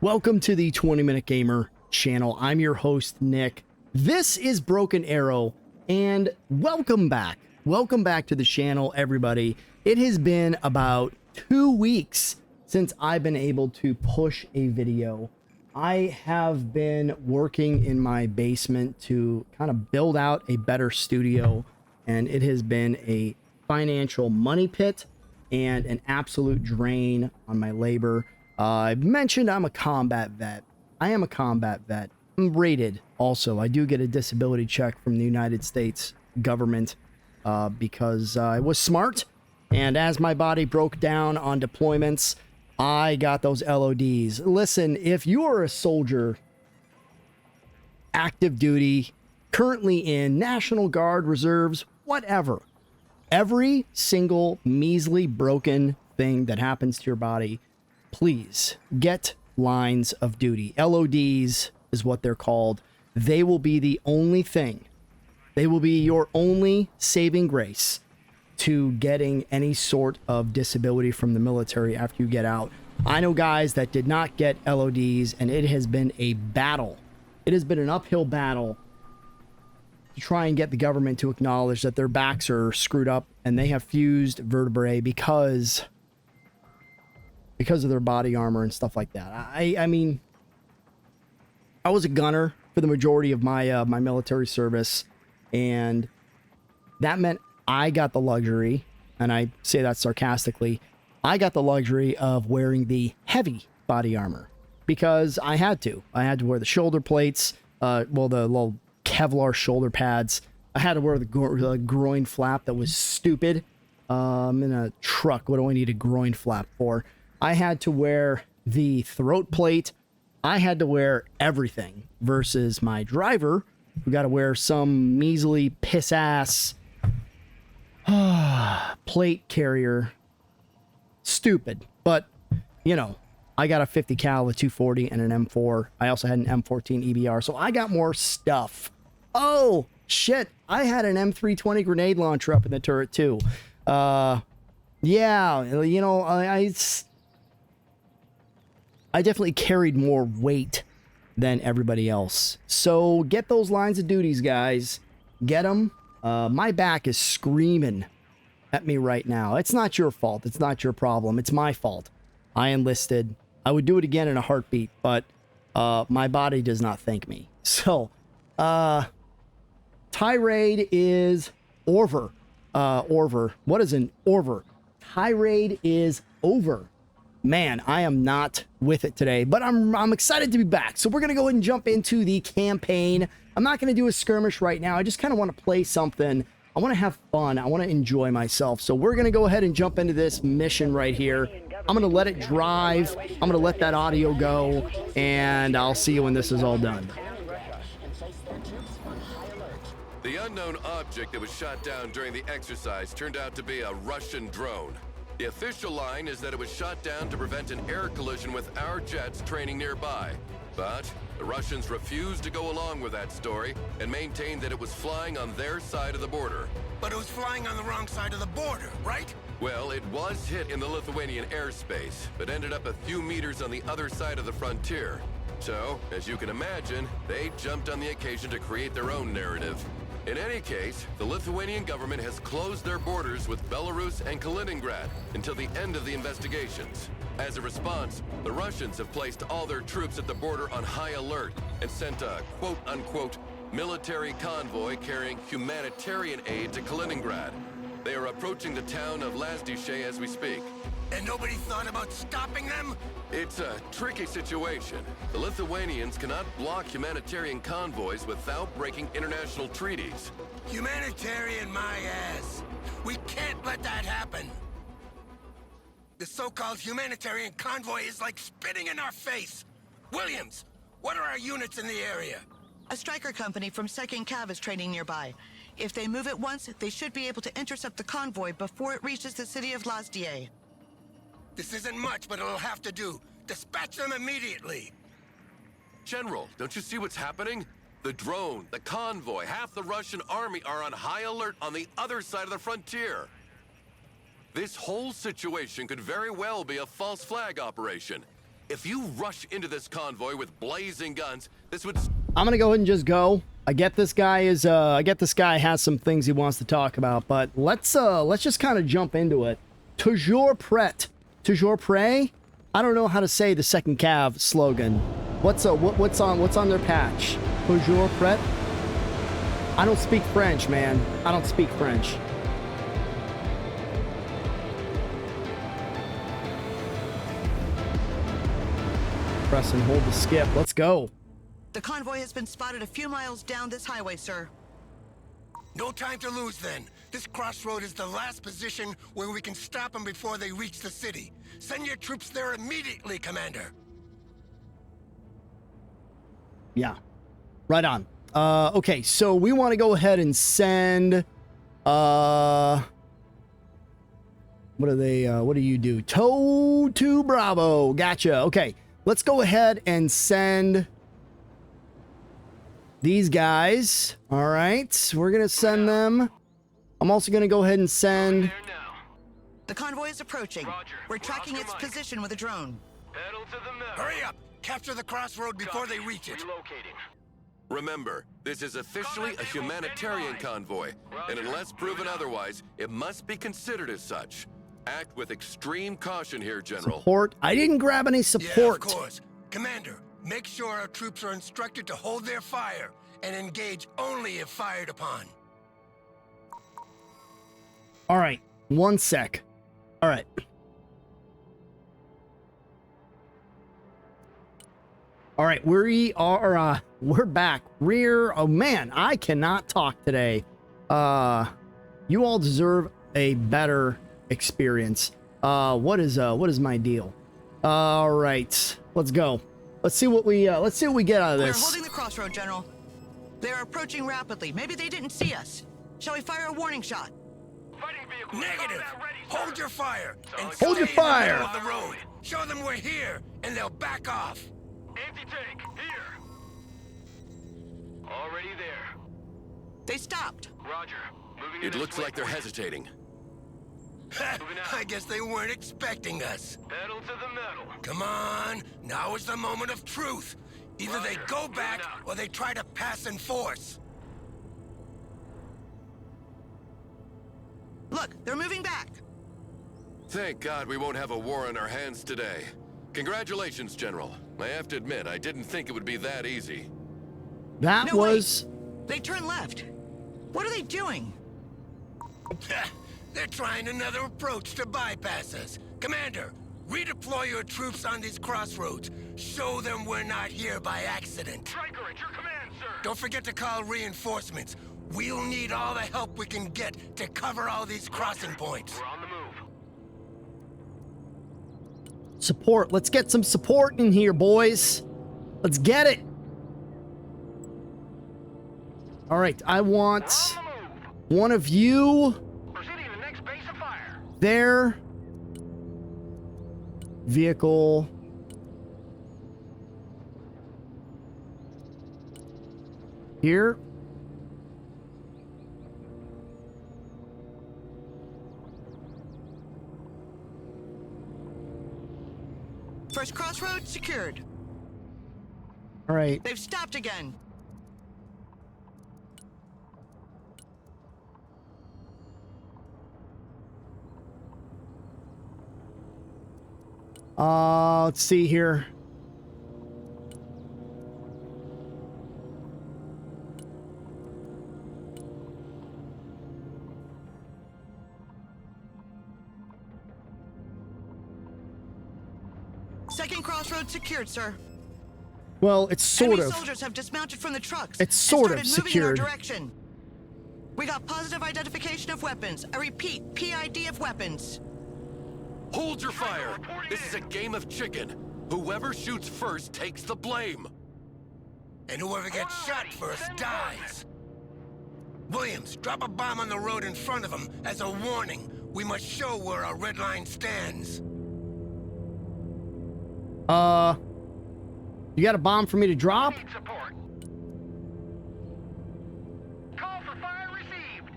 Welcome to the 20-Minute Gamer channel. I'm your host, Nick. This is Broken Arrow, and welcome back. Welcome back to the channel, everybody. It has been about 2 weeks since I've been able to push a video. I have been working in my basement to kind of build out a better studio, and it has been a financial money pit and an absolute drain on my labor. I've mentioned I'm a combat vet. I am a combat vet. I'm rated also. I do get a disability check from the United States government because I was smart. And as my body broke down on deployments, I got those LODs. Listen, if you are a soldier, active duty, currently in National Guard, reserves, whatever, every single measly broken thing that happens to your body, please get lines of duty. LODs is what they're called. They will be the only thing. They will be your only saving grace to getting any sort of disability from the military after you get out. I know guys that did not get LODs, and it has been a battle. It has been an uphill battle to try and get the government to acknowledge that their backs are screwed up and they have fused vertebrae because of their body armor and stuff like that. I mean, I was a gunner for the majority of my my military service, and that meant I got the luxury, and I say that sarcastically, I got the luxury of wearing the heavy body armor because I had to. I had to wear the shoulder plates, the little Kevlar shoulder pads. I had to wear the groin flap that was stupid. I'm in a truck. What do I need a groin flap for? I had to wear the throat plate. I had to wear everything versus my driver, who got to wear some measly piss-ass plate carrier. Stupid. But, you know, I got a 50 cal, a 240, and an M4. I also had an M14 EBR, so I got more stuff. Oh, shit. I had an M320 grenade launcher up in the turret, too. Yeah, you know, I definitely carried more weight than everybody else. So get those lines of duties, guys. Get them. My back is screaming at me right now. It's not your fault. It's not your problem. It's my fault. I enlisted. I would do it again in a heartbeat, but my body does not thank me. So, tirade is over. What is an over? Tirade is over. Man, I am not with it today, but I'm excited to be back. So we're going to go ahead and jump into the campaign. I'm not going to do a skirmish right now. I just kind of want to play something. I want to have fun. I want to enjoy myself. So we're going to go ahead and jump into this mission right here. I'm going to let it drive. I'm going to let that audio go, and I'll see you when this is all done. The unknown object that was shot down during the exercise turned out to be a Russian drone. The official line is that it was shot down to prevent an air collision with our jets training nearby. But the Russians refused to go along with that story and maintained that it was flying on their side of the border. But it was flying on the wrong side of the border, right? Well, it was hit in the Lithuanian airspace, but ended up a few meters on the other side of the frontier. So, as you can imagine, they jumped on the occasion to create their own narrative. In any case, the Lithuanian government has closed their borders with Belarus and Kaliningrad until the end of the investigations. As a response, the Russians have placed all their troops at the border on high alert and sent a quote-unquote military convoy carrying humanitarian aid to Kaliningrad. They are approaching the town of Lazdiche as we speak. And nobody thought about stopping them? It's a tricky situation. The Lithuanians cannot block humanitarian convoys without breaking international treaties. Humanitarian my ass. We can't let that happen. The so-called humanitarian convoy is like spitting in our face. Williams, what are our units in the area? A striker company from 2nd Cav is training nearby. If they move it once, they should be able to intercept the convoy before it reaches the city of Lazdiche. This isn't much, but it'll have to do. Dispatch them immediately. General, don't you see what's happening? The drone, the convoy, half the Russian army are on high alert on the other side of the frontier. This whole situation could very well be a false flag operation. If you rush into this convoy with blazing guns, this would... I'm gonna go ahead and just go. I get this guy has some things he wants to talk about, but let's just kind of jump into it. Toujours prêt. Toujours prêt? I don't know how to say the second Cav slogan. What's on their patch? Toujours prêt? I don't speak French, man. I don't speak French. Press and hold to skip. Let's go. The convoy has been spotted a few miles down this highway, sir. No time to lose, then. This crossroad is the last position where we can stop them before they reach the city. Send your troops there immediately, Commander. Yeah. Right on. Okay, so we want to go ahead and send... what do you do? Tow to Bravo. Gotcha. Okay, let's go ahead and send... these guys. All right, we're gonna send them. I'm also gonna go ahead and send... The convoy is approaching. Roger. We're tracking its position with a drone. Pedal to the metal. Hurry up! Capture the crossroad before they reach it. Relocating. Remember, this is officially a humanitarian convoy, and unless proven otherwise, it must be considered as such. Act with extreme caution here, General. Support. I didn't grab any Yeah, support. of course. Commander, make sure our troops are instructed to hold their fire and engage only if fired upon. All right, one sec. All right. All right, we are we're back. Oh man, I cannot talk today. You all deserve a better experience. What is my deal? All right, let's go. Let's see what we get out of We're this. holding the crossroad, General. They're approaching rapidly. Maybe they didn't see us. Shall we fire a warning shot? Fighting vehicle. Negative! Hold your fire and Hold your stay in the fire. middle of the road. Show them we're here, and they'll back off. Anti-tank, here. Already there. They stopped. Roger. Moving It looks like they're hesitating. I guess they weren't expecting us. Pedal to the metal. Come on, now is the moment of truth. Either they Roger, go moving back out. or they try to pass in force. Look, they're moving back. Thank God we won't have a war on our hands today. Congratulations, General. I have to admit, I didn't think it would be that easy. That No, was... They turned left. What are they doing? They're trying another approach to bypass us. Commander, redeploy your troops on these crossroads. Show them we're not here by accident. Striker, at your command, sir. Don't forget to call reinforcements. We'll need all the help we can get to cover all these crossing points. We're on the move. Support. Let's get some support in here, boys. Let's get it. All right, I want On the move. one of you Proceeding to the next base of fire. there. Vehicle. Here. First crossroad secured. All right. They've stopped again. Let's see here. Second crossroad secured, sir. Well, it's sort Enemy of. soldiers have dismounted from the trucks. It's sort and of started moving in our secured. direction. We got positive identification of weapons. I repeat, PID of weapons. Hold your fire! This is a game of chicken. Whoever shoots first takes the blame. And whoever gets shot first dies. Williams, drop a bomb on the road in front of them as a warning. We must show where our red line stands. You got a bomb for me to drop? Need support. Call for fire received.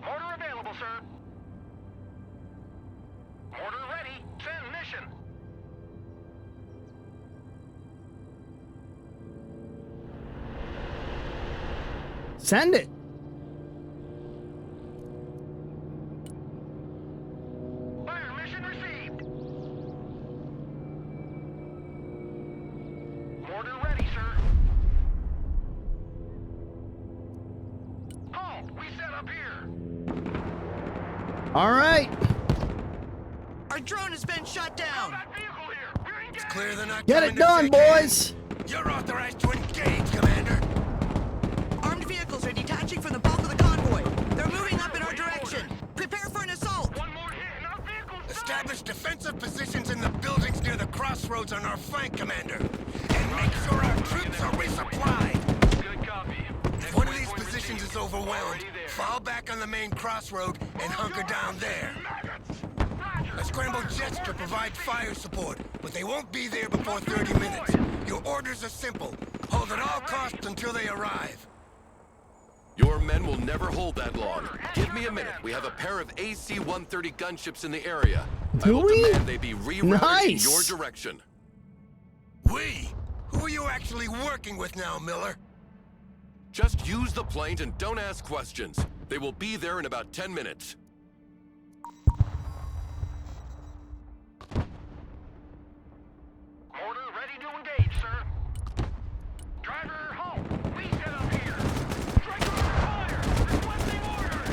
Mortar available, sir. Mortar ready. Send mission. Send it. Fire mission received. Mortar ready, sir. Halt! We set up here. All right. Our drone has been shut down. That vehicle here. We're engaged. It's clear they're not Get coming it to done, shake hands. boys. You're authorized to engage, Commander. Armed vehicles are detaching from the bulk of the convoy. They're moving up in our direction. Prepare for an assault. One more hit and our vehicle's Establish defensive positions in the buildings near the crossroads on our flank, Commander. And make sure our troops are resupplied. good copy. If one of these positions is overwhelmed, fall back on the main crossroad and hunker down there. I scrambled jets to provide fire support, but they won't be there before 30 minutes. Your orders are simple. Hold at all costs until they arrive. Your men will never hold that long. Give me a minute. We have a pair of AC-130 gunships in the area. I Do will we? demand they be rerouted Nice. in your direction. We? Who are you actually working with now, Miller? Just use the planes and don't ask questions. They will be there in about 10 minutes. Mortar ready to engage, sir. Driver, halt. We set up here. Striker under fire. Requesting orders.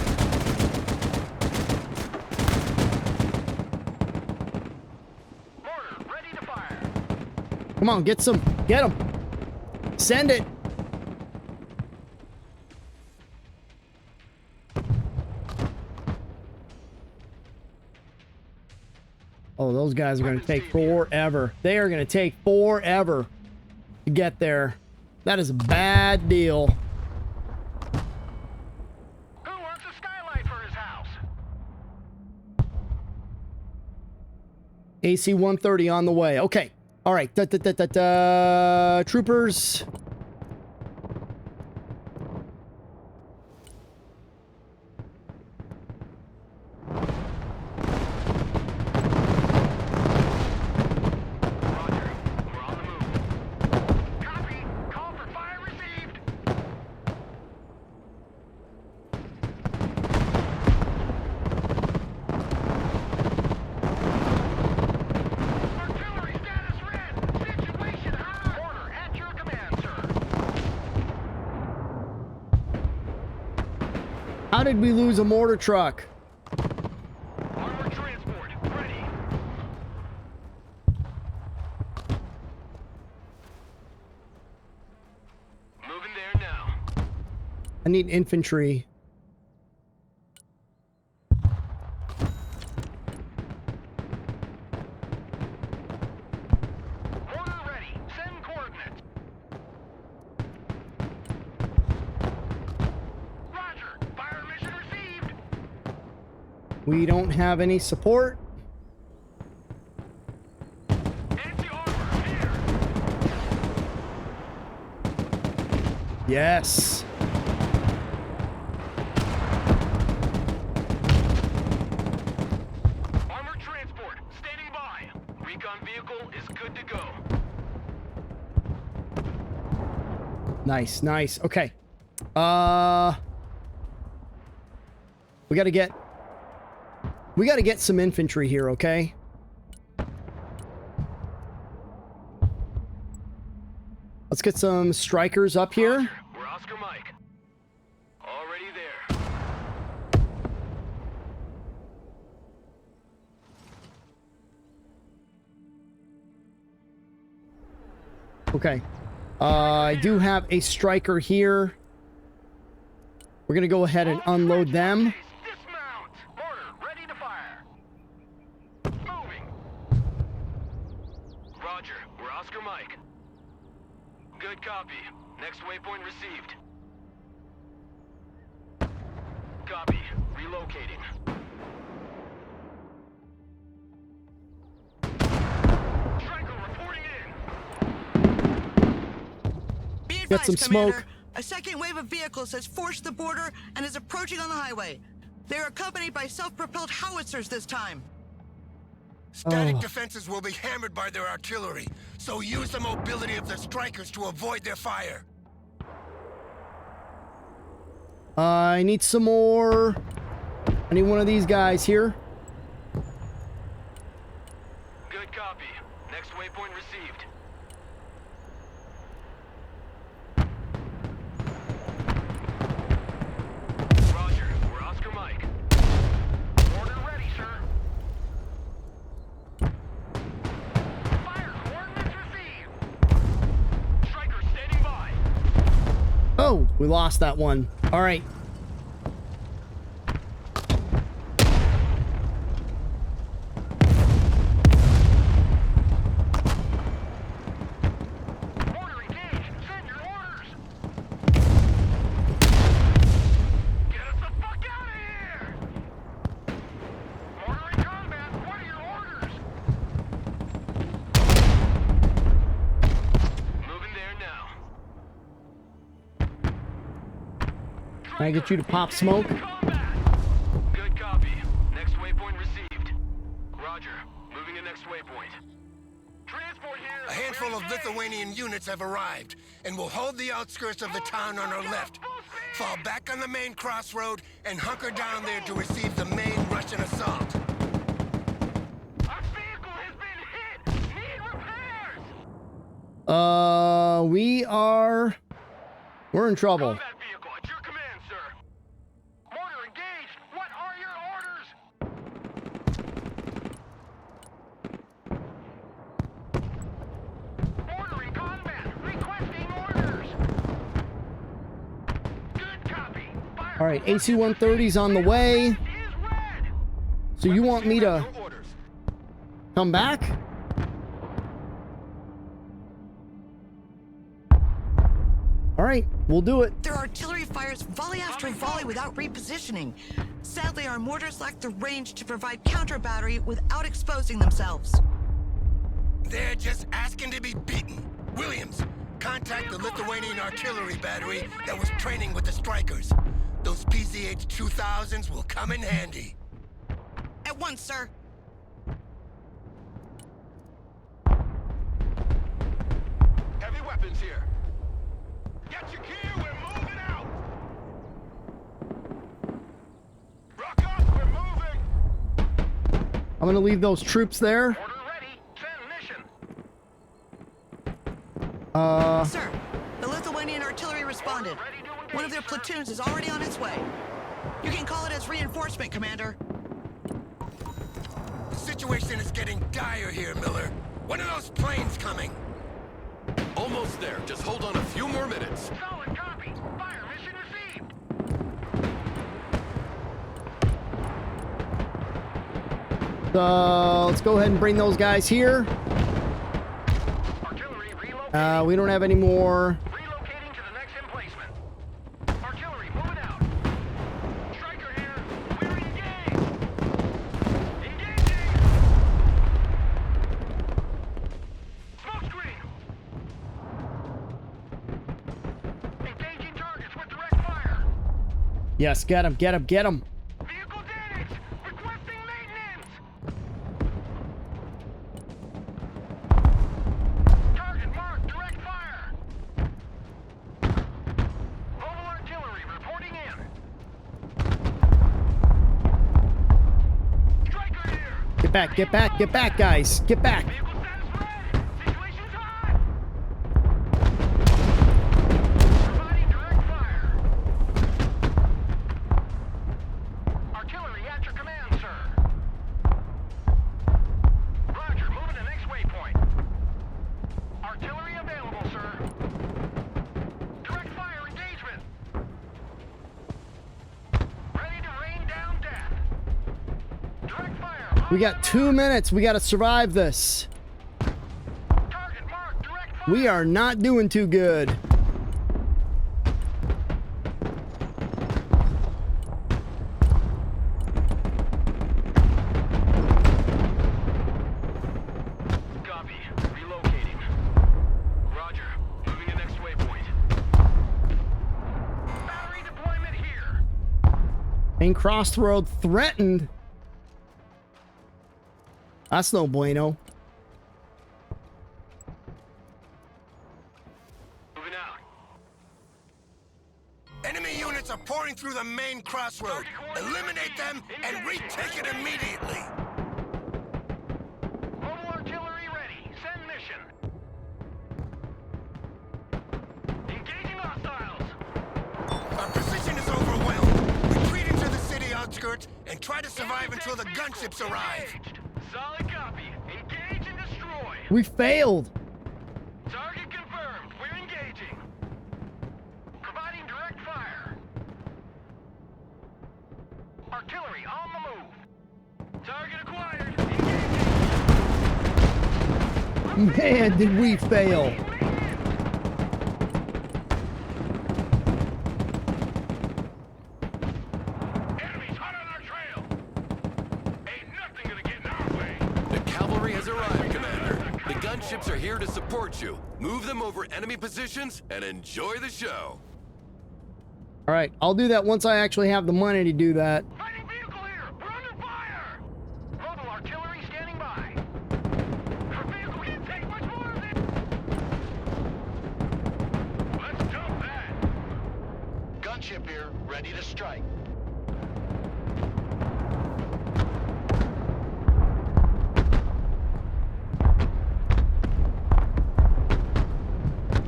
Mortar ready to fire. Come on, get some. Get them. Send it. Oh, those guys are going to take forever. They are going to take forever to get there. That is a bad deal. Who wants a skylight for his house? AC-130 on the way. Okay. All right. Troopers. Roger. We're on the move. Copy. Call for fire received. Artillery status red. Situation high. Order at your command, sir. How did we lose a mortar truck? Armored transport ready. Moving there now. I need infantry. Mortar ready. Send coordinates. Roger. Fire mission received. We don't have any support. Anti-armor here. Yes. Armored transport standing by. Recon vehicle is good to go. Nice, nice. Okay. We got to get some infantry here, okay? Let's get some strikers up here. We're Oscar Mike. Already there. Okay. I do have a striker here. We're going to go ahead and unload them. Dismount. Mortar ready to fire. Moving. Roger. We're Oscar Mike. Good copy. Next waypoint received. Copy. Relocating. Striker reporting in. Be advised, Get some Commander. smoke. A second wave of vehicles has forced the border and is approaching on the highway. They're accompanied by self-propelled howitzers this time. Static defenses will be hammered by their artillery, so use the mobility of the strikers to avoid their fire. I need some more. I need one of these guys here. Good copy. Next waypoint received. Roger. We're Oscar Mike. Order ready, sir. Fire coordinates received. Striker standing by. Oh, we lost that one. All right. Order engaged. Send your orders. Get us the fuck out of here. Order in combat. What are your orders? Moving there now. Can I get you to pop smoke? Good copy. Next waypoint received. Roger. Moving to next waypoint. Transport here. A handful of Lithuanian units have arrived and will hold the outskirts of the town on our left. Fall back on the main crossroad and hunker down there to receive the main Russian assault. Our vehicle has been hit. Need repairs. We're in trouble. Combat vehicle at your command, sir. Mortar engaged. What are your orders? Order in combat. Requesting orders. Good copy. Fire All right, AC-130's on the way. is red. So you want me to Your orders. come back? All right, we'll do it. Their artillery fires volley after volley without repositioning. Sadly, our mortars lack the range to provide counter battery without exposing themselves. They're just asking to be beaten. Williams, contact the Lithuanian artillery battery that was training with the strikers. Those PCH-2000s will come in handy. At once, sir. Heavy weapons here. Get your gear. We're moving out. Rock up. We're moving. I'm gonna leave those troops there. Order ready. Send mission. Sir, the Lithuanian artillery responded. One of their platoons is already on its way. You can call it as reinforcement, Commander. The situation is getting dire here, Miller. One of those planes coming. Almost there. Just hold on a few more minutes. Solid copy. Fire mission received. So let's go ahead and bring those guys here. Artillery relocating. We don't have any more. Relocating to the next emplacement. Artillery moving out. Striker here. We're engaged. Engaging. Smoke screen. Engaging targets with direct fire. Yes, get him, get him, get him. Vehicle damaged. Requesting maintenance. Target marked. Direct fire. Mobile artillery reporting in. Striker here. Get back, guys. Get back. Vehicle status red. Situation's hot. Providing direct fire. Artillery at your command, sir. Roger, moving to next waypoint. Artillery available, sir. Direct fire engagement. Ready to rain down death. Direct fire. We got 2 minutes. We gotta survive this. Target marked. Direct fire. We are not doing too good. Copy. Relocating. Roger. Moving to next waypoint. Battery deployment here. Main crossroad threatened. That's no bueno. Moving out. Enemy units are pouring through the main crossroad. Eliminate them and retake it immediately. Mobile artillery ready. Send mission. Engaging hostiles. Our position is overwhelmed. Retreat into the city outskirts and try to survive until the gunships arrive. Engaged. Solid copy. Engage and destroy. We failed. Target confirmed. We're engaging. Providing direct fire. Artillery on the move. Target acquired. Engaging. Man, did we fail. Enemies hot on our trail. Ain't nothing gonna get in our way. The cavalry has arrived, Commander. The gunships are here to support you. Move them over enemy positions and enjoy the show. All right, I'll do that once I actually have the money to do that. Fighting vehicle here. We're under fire. Mobile artillery standing by. Our vehicle can't take much more of it. Let's dump that. Gunship here, ready to strike.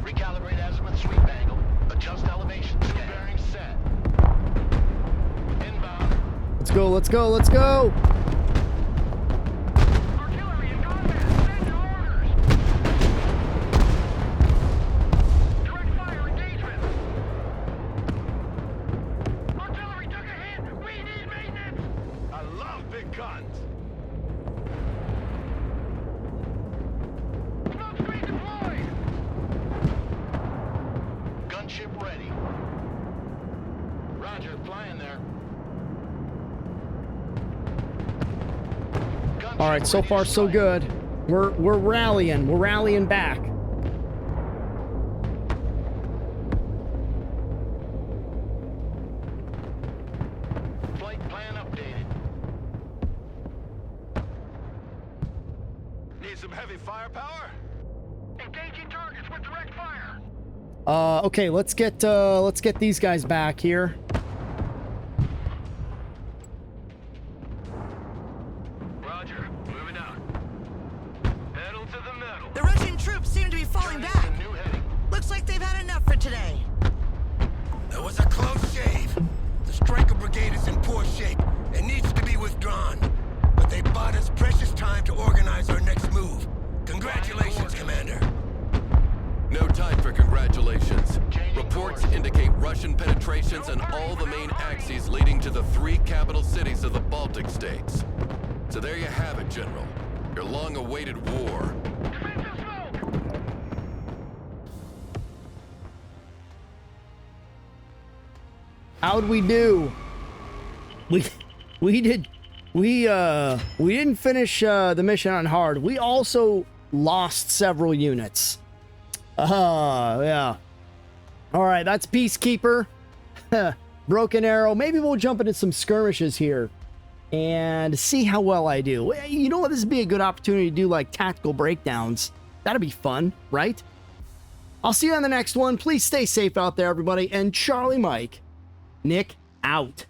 Recalibrate azimuth sweep angle. Adjust elevation. New bearing set. Inbound. Let's go, let's go, let's go. Artillery in combat. Send your orders. Direct fire engagement. Artillery took a hit. We need maintenance. I love big guns. Smoke screen deployed. Gunship ready. Roger, flying there. Gunship All right, so ready far to so strike. good. We're rallying. We're rallying back. Flight plan updated. Need some heavy firepower? Engaging targets with direct fire. Okay, let's get these guys back here. Roger. Moving out. Pedal to the metal. The Russian troops seem to be falling Turning back. to new heading. Looks like they've had enough for today. That was a close shave. The Striker Brigade is in poor shape and needs to be withdrawn. But they bought us precious time to organize our next move. Congratulations, Commander. No time for congratulations. Reports indicate Russian penetrations on all the main axes leading to the 3 capital cities of the Baltic states. So there you have it, General. Your long-awaited war. Defensive smoke. How'd we do? We didn't finish the mission on hard. We also lost several units. Yeah. All right, that's Peacekeeper. Broken Arrow. Maybe we'll jump into some skirmishes here and see how well I do. You know what? This would be a good opportunity to do like tactical breakdowns. That'd be fun, right? I'll see you on the next one. Please stay safe out there, everybody. And Charlie Mike, Nick out.